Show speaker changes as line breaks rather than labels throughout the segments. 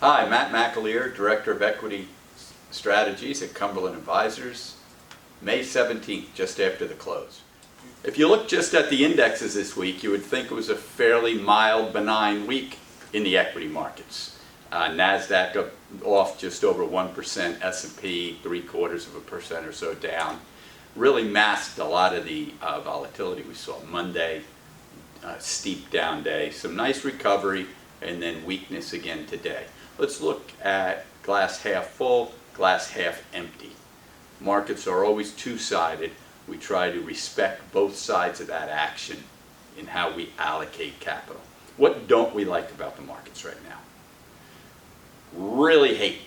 Hi, Matt McAleer, Director of Equity Strategies at Cumberland Advisors. May 17th, just after the close. If you look just at the indexes this week, you would think it was a fairly mild, benign week in the equity markets. NASDAQ up, off just over 1%, S&P 0.75% or so down. Really masked a lot of the volatility we saw Monday, steep down day, some nice recovery, and then weakness again today. Let's look at glass half full, glass half empty. Markets are always two-sided. We try to respect both sides of that action in how we allocate capital. What don't we like about the markets right now? Really hate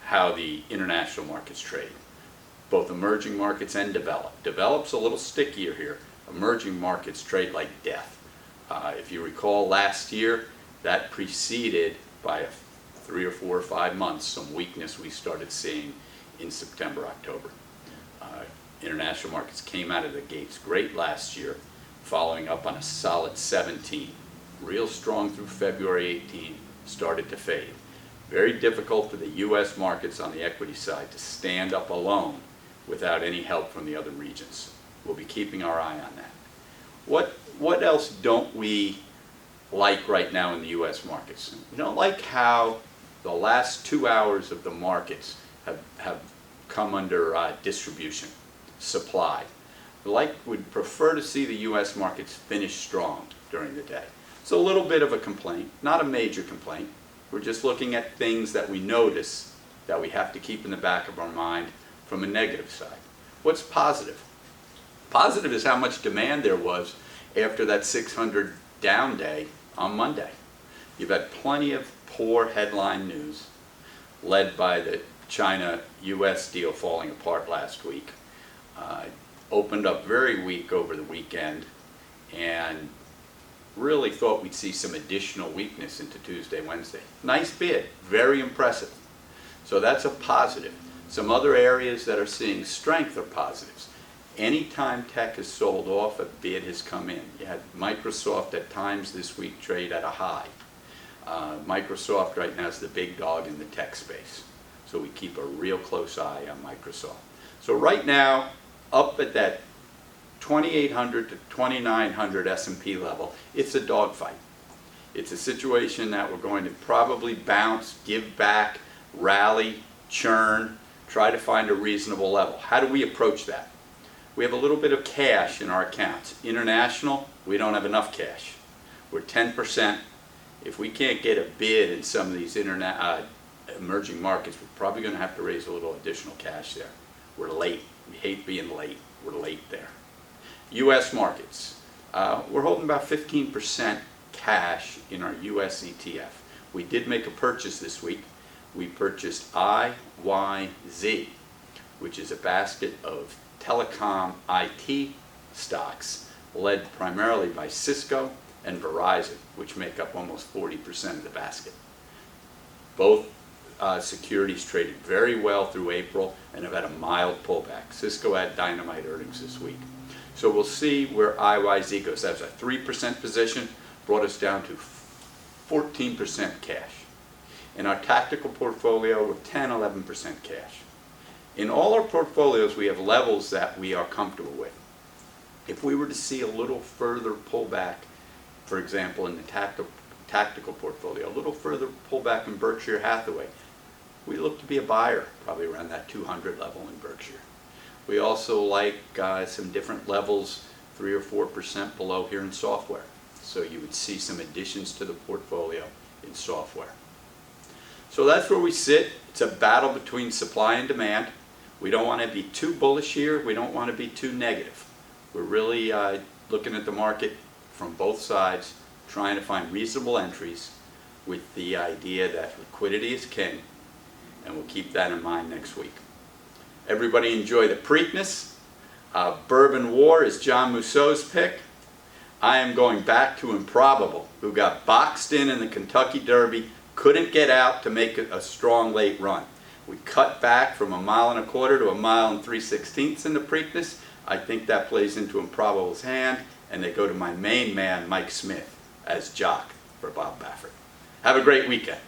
how the international markets trade, both emerging markets and developed. Developed's a little stickier here. Emerging markets trade like death. If you recall last year, that preceded by 3 or 4 or 5 months some weakness we started seeing in September, October. International markets came out of the gates great last year, following up on a solid 17. Real strong through February 18, started to fade. Very difficult for the U.S. markets on the equity side to stand up alone without any help from the other regions. We'll be keeping our eye on that. What else don't we like right now in the U.S. markets? We don't like how the last 2 hours of the markets have come under distribution, supply. Would prefer to see the U.S. markets finish strong during the day. It's a little bit of a complaint, not a major complaint. We're just looking at things that we notice that we have to keep in the back of our mind from a negative side. What's positive? Positive is how much demand there was after that 600 down day on Monday. You've had plenty of poor headline news led by the China-US deal falling apart last week. Opened up very weak over the weekend and really thought we'd see some additional weakness into Tuesday, Wednesday. Nice bid, very impressive. So that's a positive. Some other areas that are seeing strength are positives. Anytime tech is sold off, a bid has come in. You had Microsoft at times this week trade at a high. Microsoft right now is the big dog in the tech space. So we keep a real close eye on Microsoft. So right now, up at that 2,800 to 2,900 S&P level, it's a dogfight. It's a situation that we're going to probably bounce, give back, rally, churn, try to find a reasonable level. How do we approach that? We have a little bit of cash in our accounts. International, we don't have enough cash. We're 10%. If we can't get a bid in some of these emerging markets, we're probably going to have to raise a little additional cash there. We're late. We hate being late. We're late there. U.S. markets. We're holding about 15% cash in our U.S. ETF. We did make a purchase this week. We purchased IYZ, which is a basket of telecom IT stocks led primarily by Cisco and Verizon, which make up almost 40% of the basket. Both securities traded very well through April and have had a mild pullback. Cisco had dynamite earnings this week. So we'll see where IYZ goes. That was a 3% position, brought us down to 14% cash. In our tactical portfolio, we're 10-11% cash. In all our portfolios, we have levels that we are comfortable with. If we were to see a little further pullback, for example, in the tactical portfolio, a little further pullback in Berkshire Hathaway, we look to be a buyer, probably around that 200 level in Berkshire. We also like some different levels, 3 or 4% below here in software. So you would see some additions to the portfolio in software. So that's where we sit. It's a battle between supply and demand. We don't want to be too bullish here. We don't want to be too negative. We're really looking at the market from both sides, trying to find reasonable entries with the idea that liquidity is king, and we'll keep that in mind next week. Everybody enjoy the Preakness. Bourbon War is John Mousseau's pick. I am going back to Improbable, who got boxed in the Kentucky Derby, couldn't get out to make a strong late run. We cut back from 1.25 miles to 1 3/16 in the Preakness. I think that plays into Improbable's hand, and they go to my main man, Mike Smith, as jock for Bob Baffert. Have a great weekend.